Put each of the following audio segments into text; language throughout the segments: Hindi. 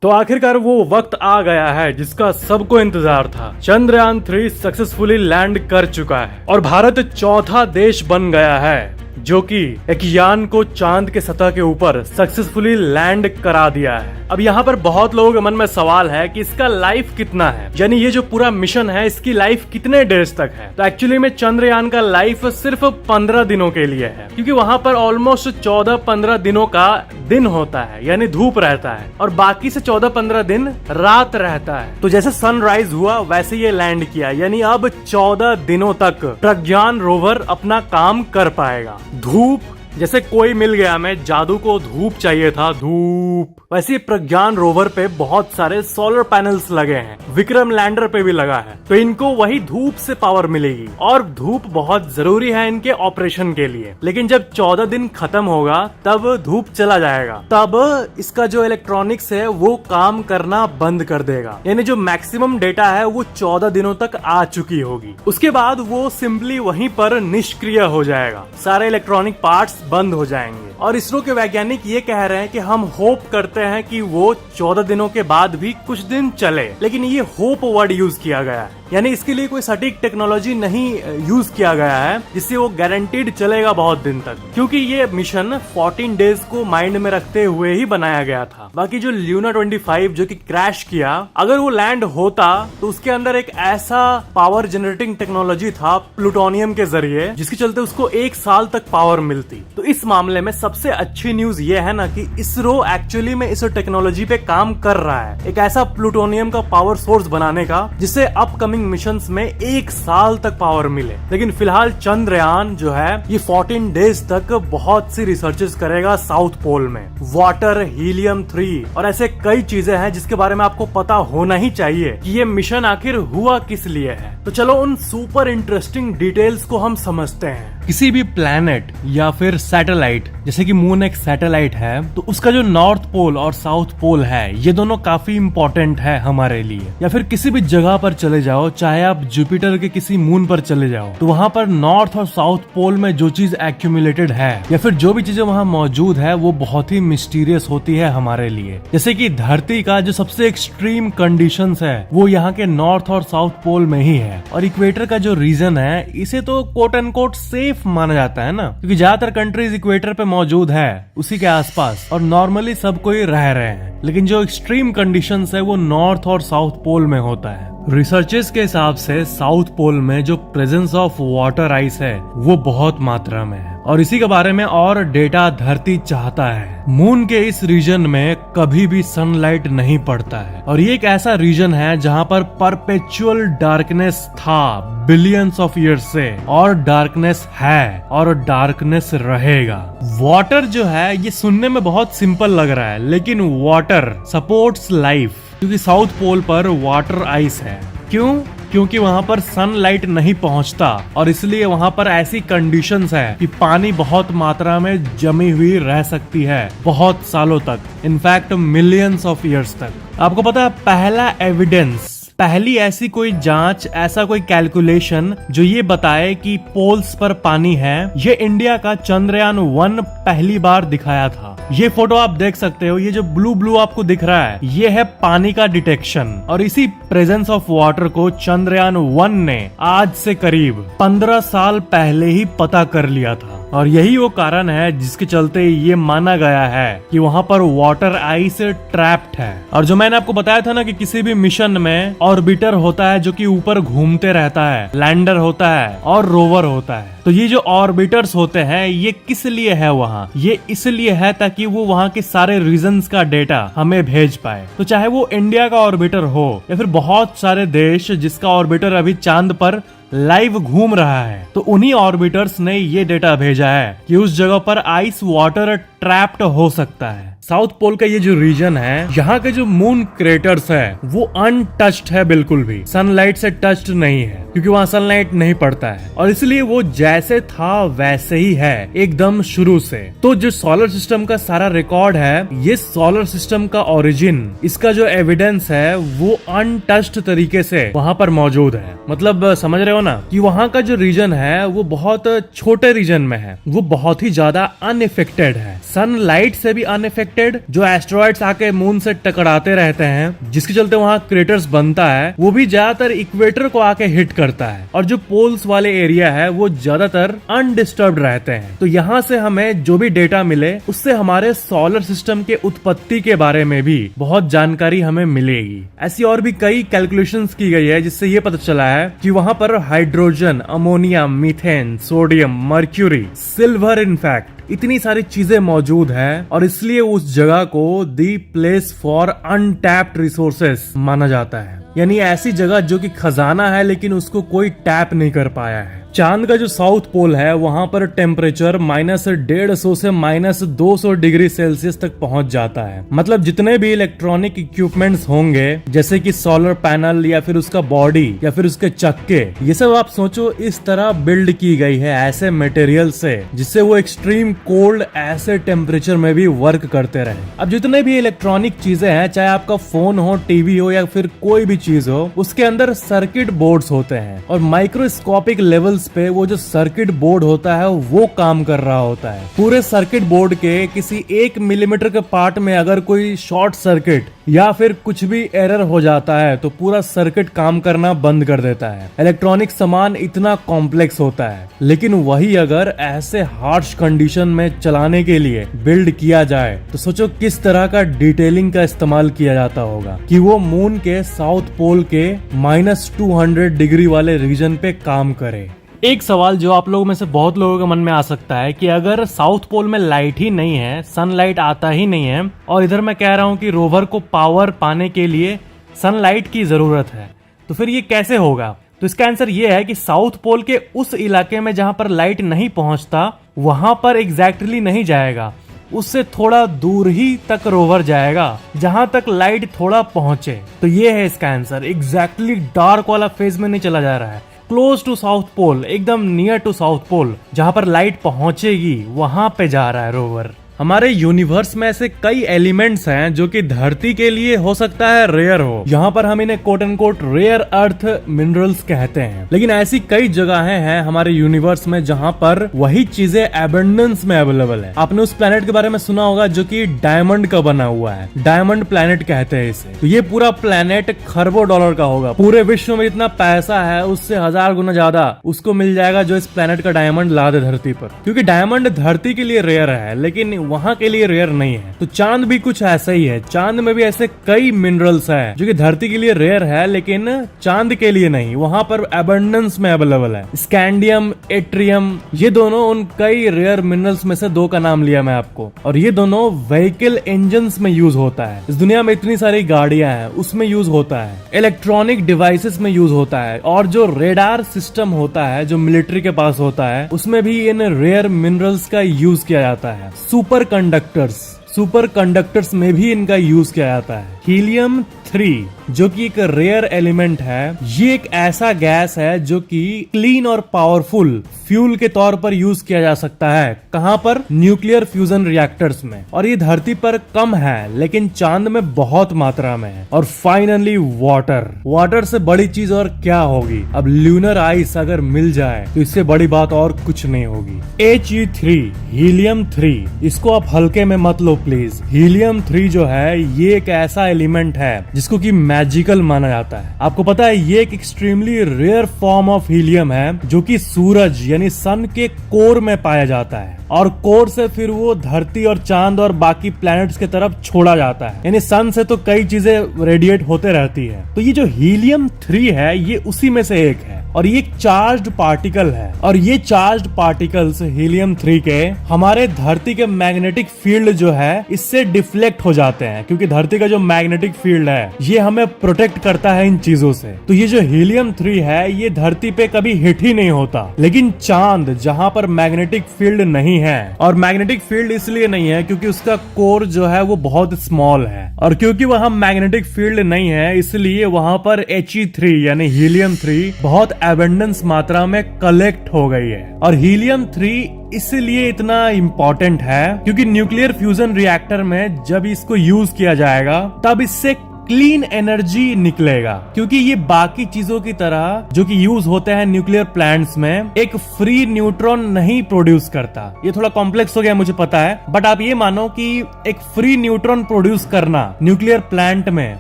तो आखिरकार वो वक्त आ गया है जिसका सबको इंतजार था। चंद्रयान 3 सक्सेसफुली लैंड कर चुका है और भारत चौथा देश बन गया है जो कि एक यान को चांद के सतह के ऊपर सक्सेसफुली लैंड करा दिया है। अब यहाँ पर बहुत लोगों के मन में सवाल है कि इसका लाइफ कितना है, यानी ये जो पूरा मिशन है इसकी लाइफ कितने डेज तक है। तो एक्चुअली में चंद्रयान का लाइफ सिर्फ 15 दिनों के लिए है, क्योंकि वहाँ पर ऑलमोस्ट 14-15 दिनों का दिन होता है, यानी धूप रहता है, और बाकी से 14-15 दिन रात रहता है। तो जैसे सनराइज हुआ वैसे ये लैंड किया, यानी अब 14 दिनों तक प्रज्ञान रोवर अपना काम कर पाएगा। धूप, जैसे कोई मिल गया हमें जादू को धूप चाहिए था, धूप, वैसे प्रज्ञान रोवर पे बहुत सारे सोलर पैनल्स लगे हैं, विक्रम लैंडर पे भी लगा है, तो इनको वही धूप से पावर मिलेगी और धूप बहुत जरूरी है इनके ऑपरेशन के लिए। लेकिन जब 14 दिन खत्म होगा तब धूप चला जाएगा, तब इसका जो इलेक्ट्रॉनिक्स है वो काम करना बंद कर देगा, यानी जो मैक्सिमम डेटा है वो 14 दिनों तक आ चुकी होगी। उसके बाद वो सिंपली वहीं पर निष्क्रिय हो जाएगा, सारे इलेक्ट्रॉनिक पार्ट्स बंद हो जाएंगे। और इसरो के वैज्ञानिक ये कह रहे हैं कि हम होप करते हैं कि वो 14 दिनों के बाद भी कुछ दिन चले, लेकिन ये होप वर्ड यूज किया गया है, यानी इसके लिए कोई सटीक टेक्नोलॉजी नहीं यूज किया गया है जिससे वो गारंटीड चलेगा बहुत दिन तक, क्योंकि ये मिशन 14 डेज को माइंड में रखते हुए ही बनाया गया था। बाकी जो ल्यूना 25 जो कि क्रैश किया, अगर वो लैंड होता तो उसके अंदर एक ऐसा पावर जनरेटिंग टेक्नोलॉजी था प्लूटोनियम के जरिए जिसके चलते उसको 1 साल तक पावर मिलती। तो इस मामले में सबसे अच्छी न्यूज ये है ना कि इसरो एक्चुअली में इस टेक्नोलॉजी पे काम कर रहा है, एक ऐसा प्लूटोनियम का पावर सोर्स बनाने का जिससे अपकमिंग मिशंस में 1 साल तक पावर मिले। लेकिन फिलहाल चंद्रयान जो है ये 14 डेज तक बहुत सी रिसर्चेस करेगा साउथ पोल में, वाटर, हीलियम 3 और ऐसे कई चीजें हैं जिसके बारे में आपको पता होना ही चाहिए कि ये मिशन आखिर हुआ किस लिए है। तो चलो उन सुपर इंटरेस्टिंग डिटेल्स को हम समझते हैं। किसी भी प्लैनेट या फिर सैटेलाइट, जैसे कि मून एक सैटेलाइट है, तो उसका जो नॉर्थ पोल और साउथ पोल है ये दोनों काफी इंपॉर्टेंट है हमारे लिए। या फिर किसी भी जगह पर चले जाओ, चाहे आप जुपिटर के किसी मून पर चले जाओ, तो वहाँ पर नॉर्थ और साउथ पोल में जो चीज एक्यूमुलेटेड है या फिर जो भी चीजें वहाँ मौजूद है वो बहुत ही मिस्टीरियस होती है हमारे लिए। जैसे कि धरती का जो सबसे एक्सट्रीम कंडीशंस है वो यहाँ के नॉर्थ और साउथ पोल में ही है, और इक्वेटर का जो रीजन है इसे तो कोट एंड कोट सेफ माना जाता है ना, क्योंकि ज्यादातर कंट्रीज इक्वेटर पे मौजूद है उसी के आसपास और नॉर्मली सब कोई रह रहे हैं। लेकिन जो एक्सट्रीम कंडीशंस है वो नॉर्थ और साउथ पोल में होता है। रिसर्चर्स के हिसाब से साउथ पोल में जो प्रेजेंस ऑफ वाटर आइस है वो बहुत मात्रा में है, और इसी के बारे में और डेटा धरती चाहता है। मून के इस रीजन में कभी भी सनलाइट नहीं पड़ता है, और ये एक ऐसा रीजन है जहाँ पर परपेचुअल डार्कनेस था बिलियंस ऑफ ईयर्स से, और डार्कनेस है और डार्कनेस रहेगा। वाटर जो है ये सुनने में बहुत सिंपल लग रहा है, लेकिन वाटर सपोर्ट्स लाइफ, क्योंकि साउथ पोल पर वाटर आइस है। क्यों? क्योंकि वहाँ पर सनलाइट नहीं पहुँचता, और इसलिए वहाँ पर ऐसी कंडीशंस है कि पानी बहुत मात्रा में जमी हुई रह सकती है बहुत सालों तक, इनफैक्ट मिलियंस ऑफ ईयर्स तक। आपको पता है पहला एविडेंस, पहली ऐसी कोई जांच, ऐसा कोई कैलकुलेशन जो ये बताए कि पोल्स पर पानी है, ये इंडिया का चंद्रयान 1 पहली बार दिखाया था। ये फोटो आप देख सकते हो, ये जो ब्लू ब्लू आपको दिख रहा है ये है पानी का डिटेक्शन, और इसी प्रेजेंस ऑफ वाटर को चंद्रयान 1 ने आज से करीब 15 साल पहले ही पता कर लिया था। और यही वो कारण है जिसके चलते ये माना गया है कि वहाँ पर वाटर आइस ट्रैप्ड है। और जो मैंने आपको बताया था ना कि किसी भी मिशन में ऑर्बिटर होता है जो कि ऊपर घूमते रहता है, लैंडर होता है और रोवर होता है। तो ये जो ऑर्बिटर्स होते हैं ये किस लिए है वहाँ? ये इसलिए है ताकि वो वहाँ के सारे रीजन्स का डेटा हमें भेज पाए। तो चाहे वो इंडिया का ऑर्बिटर हो या फिर बहुत सारे देश जिसका ऑर्बिटर अभी चांद पर लाइव घूम रहा है, तो उन्हीं ऑर्बिटर्स ने ये डेटा भेजा है कि उस जगह पर आइस वाटर ट्रैप्ड हो सकता है। साउथ पोल का ये जो रीजन है, यहाँ के जो मून क्रेटर्स है वो अनटच्ड है, बिल्कुल भी सनलाइट से टच्ड नहीं है, क्योंकि वहाँ सनलाइट नहीं पड़ता है, और इसलिए वो जैसे था वैसे ही है एकदम शुरू से। तो जो सोलर सिस्टम का सारा रिकॉर्ड है, ये सोलर सिस्टम का ओरिजिन, इसका जो एविडेंस है वो अनटच्ड तरीके से वहाँ पर मौजूद है। मतलब समझ रहे हो ना कि वहाँ का जो रीजन है वो बहुत छोटे रीजन में है, वो बहुत ही ज्यादा अनइफेक्टेड है, सनलाइट से भी अनइफेक्टेड अनएक्सपेक्टेड जो एस्ट्रॉइड्स आके मून से टकराते रहते हैं, जिसके चलते वहाँ क्रेटर्स बनता है, वो भी ज्यादातर इक्वेटर को आके हिट करता है और जो पोल्स वाले एरिया है वो ज्यादातर अनडिस्टर्ब्ड रहते हैं। तो यहाँ से हमें जो भी डेटा मिले उससे हमारे सोलर सिस्टम के उत्पत्ति के बारे में भी बहुत जानकारी हमें मिलेगी। ऐसी और भी कई कैलकुलेशंस की गई है जिससे ये पता चला है कि वहाँ पर hydrogen, ammonia, methane, sodium, mercury, silver, in fact इतनी सारी चीजें मौजूद है और इसलिए उस जगह को the place for untapped resources माना जाता है। यानी ऐसी जगह जो कि खजाना है लेकिन उसको कोई टैप नहीं कर पाया है। चांद का जो साउथ पोल है वहां पर टेम्परेचर -150 से -200 डिग्री सेल्सियस तक पहुंच जाता है। मतलब जितने भी इलेक्ट्रॉनिक इक्विपमेंट्स होंगे जैसे कि सोलर पैनल या फिर उसका बॉडी या फिर उसके चक्के, ये सब आप सोचो इस तरह बिल्ड की गई है ऐसे मटेरियल से जिससे वो एक्सट्रीम कोल्ड ऐसे टेम्परेचर में भी वर्क करते रहे। अब जितने भी इलेक्ट्रॉनिक चीजें हैं, चाहे आपका फोन हो, टीवी हो या फिर कोई भी चीज हो, उसके अंदर सर्किट बोर्ड्स होते हैं और माइक्रोस्कोपिक लेवल्स पे वो जो सर्किट बोर्ड होता है वो काम कर रहा होता है। पूरे सर्किट बोर्ड के किसी 1 मिलीमीटर के पार्ट में अगर कोई शॉर्ट सर्किट या फिर कुछ भी एरर हो जाता है तो पूरा सर्किट काम करना बंद कर देता है। इलेक्ट्रॉनिक सामान इतना कॉम्प्लेक्स होता है, लेकिन वही अगर ऐसे हार्श कंडीशन में चलाने के लिए बिल्ड किया जाए तो सोचो किस तरह का डिटेलिंग का इस्तेमाल किया जाता होगा कि वो मून के साउथ पोल के -200 डिग्री वाले रीजन पे काम करे। एक सवाल जो आप लोगों में से बहुत लोगों के मन में आ सकता है कि अगर साउथ पोल में लाइट ही नहीं है, सनलाइट आता ही नहीं है और इधर मैं कह रहा हूँ कि रोवर को पावर पाने के लिए सनलाइट की जरूरत है, तो फिर ये कैसे होगा? तो इसका आंसर ये है कि साउथ पोल के उस इलाके में जहां पर लाइट नहीं पहुंचता वहां पर एग्जैक्टली नहीं जाएगा, उससे थोड़ा दूर ही तक रोवर जाएगा जहां तक लाइट थोड़ा पहुंचे। तो ये है इसका आंसर। एग्जैक्टली डार्क वाला फेज में नहीं चला जा रहा है, क्लोज टू साउथ पोल, एकदम नियर टू साउथ पोल, जहां पर लाइट पहुंचेगी वहां पे जा रहा है रोवर। हमारे यूनिवर्स में ऐसे कई एलिमेंट्स हैं जो कि धरती के लिए हो सकता है रेयर हो। यहाँ पर हम इन्हें quote and quote rare earth minerals कहते हैं, लेकिन ऐसी कई जगहें हैं हमारे यूनिवर्स में जहाँ पर वही चीजें एबंडेंस में अवेलेबल है। आपने उस प्लेनेट के बारे में सुना होगा जो कि डायमंड का बना हुआ है, डायमंड प्लेनेट कहते हैं इसे। तो ये पूरा प्लेनेट खरबों डॉलर का होगा। पूरे विश्व में जितना पैसा है उससे 1000 गुना ज्यादा उसको मिल जाएगा जो इस प्लेनेट का डायमंड ला दे धरती पर, क्योंकि डायमंड धरती के लिए रेयर है लेकिन वहाँ के लिए रेयर नहीं है। तो चांद भी कुछ ऐसा ही है। चांद में भी ऐसे कई मिनरल्स हैं जो कि धरती के लिए रेयर है लेकिन चांद के लिए नहीं, वहाँ पर अबंडेंस में अवेलेबल है। स्कैंडियम, एट्रियम, ये दोनों उन कई रेयर मिनरल्स में से 2 का नाम लिया मैं आपको, और ये दोनों व्हीकल इंजन्स में यूज होता है। इस दुनिया में इतनी सारी गाड़ियां हैं उसमें यूज होता है, इलेक्ट्रॉनिक डिवाइसेस में यूज होता है, और जो रेडार सिस्टम होता है जो मिलिट्री के पास होता है उसमें भी इन रेयर मिनरल्स का यूज किया जाता है। सुपर कंडक्टर्स में भी इनका यूज किया जाता है। हीलियम 3 जो कि एक रेयर एलिमेंट है, ये एक ऐसा गैस है जो कि क्लीन और पावरफुल फ्यूल के तौर पर यूज किया जा सकता है। कहां पर? न्यूक्लियर फ्यूजन रिएक्टर्स में। और ये धरती पर कम है लेकिन चांद में बहुत मात्रा में है। और फाइनली वाटर से बड़ी चीज और क्या होगी? अब ल्यूनर आइस अगर मिल जाए तो इससे बड़ी बात और कुछ नहीं होगी। He3 हीलियम 3, इसको आप हल्के में मत लो प्लीज। हीलियम 3 जो है ये एक ऐसा एलिमेंट है जिसको कि मैजिकल माना जाता है। आपको पता है ये एक extremely rare form of helium है जो कि सूरज यानी सन के कोर में पाया जाता है, और कोर से फिर वो धरती और चांद और बाकी प्लैनेट्स की तरफ छोड़ा जाता है। यानी सन से तो कई चीजें रेडिएट होते रहती है। तो ये जो हीलियम 3 है ये उसी में से एक है, और ये एक चार्ज्ड पार्टिकल है, और ये चार्ज्ड पार्टिकल्स हीलियम 3 के हमारे धरती के मैग्नेटिक फील्ड जो है इससे डिफ्लेक्ट हो जाते हैं, क्योंकि धरती का जो मैग्नेटिक फील्ड है ये हमें प्रोटेक्ट करता है इन चीजों से। तो ये जो हीलियम 3 है ये धरती पे कभी हिट ही नहीं होता, लेकिन चांद जहां पर मैग्नेटिक फील्ड नहीं है, और मैग्नेटिक फील्ड इसलिए नहीं है क्योंकि उसका कोर जो है वो बहुत स्मॉल है, और क्योंकि वहां मैग्नेटिक फील्ड नहीं है इसलिए वहां पर He3 यानी हीलियम 3 बहुत एबंडेंस मात्रा में कलेक्ट हो गई है। और हीलियम 3 इसलिए इतना इम्पोर्टेंट है क्योंकि न्यूक्लियर फ्यूजन रिएक्टर में जब इसको यूज किया जाएगा तब इससे क्लीन एनर्जी निकलेगा, क्योंकि ये बाकी चीजों की तरह जो कि यूज होते हैं न्यूक्लियर प्लांट्स में एक फ्री न्यूट्रॉन नहीं प्रोड्यूस करता। ये थोड़ा कॉम्प्लेक्स हो गया मुझे पता है, बट आप ये मानो कि एक फ्री न्यूट्रॉन प्रोड्यूस करना न्यूक्लियर प्लांट में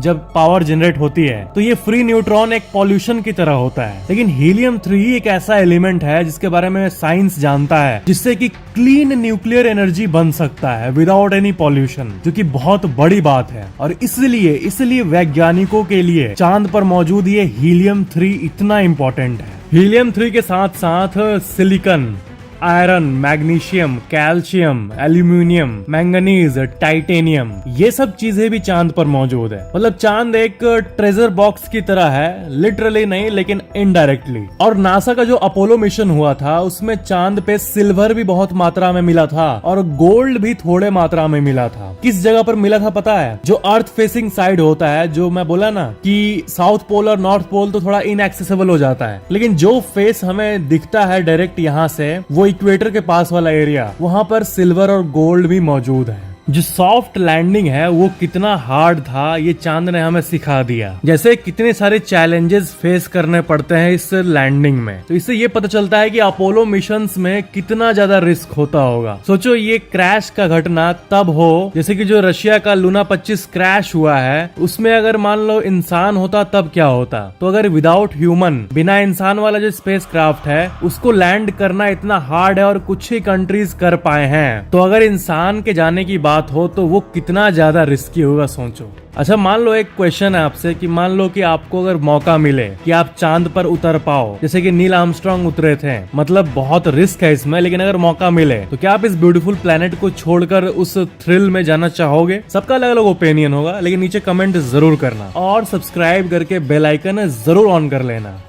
जब पावर जनरेट होती है तो ये फ्री न्यूट्रॉन एक पॉल्यूशन की तरह होता है। लेकिन हीलियम 3 एक ऐसा एलिमेंट है जिसके बारे में साइंस जानता है, जिससे कि क्लीन न्यूक्लियर एनर्जी बन सकता है विदाउट एनी पॉल्यूशन, जो कि बहुत बड़ी बात है। और इसलिए वैज्ञानिकों के लिए चांद पर मौजूद ये हीलियम 3 इतना इंपॉर्टेंट है। हीलियम 3 के साथ साथ silicon, iron, magnesium, calcium, aluminium, manganese, titanium, ये सब चीजें भी चांद पर मौजूद है। मतलब चांद एक ट्रेजर बॉक्स की तरह है, लिटरली नहीं लेकिन इनडायरेक्टली। और नासा का जो अपोलो मिशन हुआ था उसमें चांद पे सिल्वर भी बहुत मात्रा में मिला था और गोल्ड भी थोड़े मात्रा में मिला था। किस जगह पर मिला था पता है? जो अर्थ फेसिंग साइड होता है, जो मैं बोला ना कि साउथ पोल और नॉर्थ पोल तो थोड़ा इनएक्सेसिबल हो जाता है, लेकिन जो फेस हमें दिखता है डायरेक्ट यहाँ से, वो इक्वेटर के पास वाला एरिया, वहां पर सिल्वर और गोल्ड भी मौजूद है। जो सॉफ्ट लैंडिंग है वो कितना हार्ड था ये चांद ने हमें सिखा दिया। जैसे कितने सारे चैलेंजेस फेस करने पड़ते हैं इस लैंडिंग में, तो इससे ये पता चलता है कि अपोलो मिशंस में कितना ज्यादा रिस्क होता होगा। सोचो ये क्रैश का घटना तब हो, जैसे कि जो रशिया का लूना 25 क्रैश हुआ है, उसमें अगर मान लो इंसान होता तब क्या होता। तो अगर विदाउट ह्यूमन, बिना इंसान वाला जो स्पेस क्राफ्ट है उसको लैंड करना इतना हार्ड है और कुछ ही कंट्रीज कर पाए हैं, तो अगर इंसान के जाने की बात हो तो वो कितना ज्यादा रिस्की होगा सोचो। अच्छा मान लो एक क्वेश्चन है आपसे कि मान लो कि आपको अगर मौका मिले कि आप चांद पर उतर पाओ, जैसे कि नील आर्मस्ट्रांग उतरे थे, मतलब बहुत रिस्क है इसमें, लेकिन अगर मौका मिले तो क्या आप इस ब्यूटीफुल प्लेनेट को छोड़कर उस थ्रिल में जाना चाहोगे? सबका अलग अलग ओपिनियन होगा, लेकिन नीचे कमेंट जरूर करना और सब्सक्राइब करके बेल आइकन जरूर ऑन कर लेना।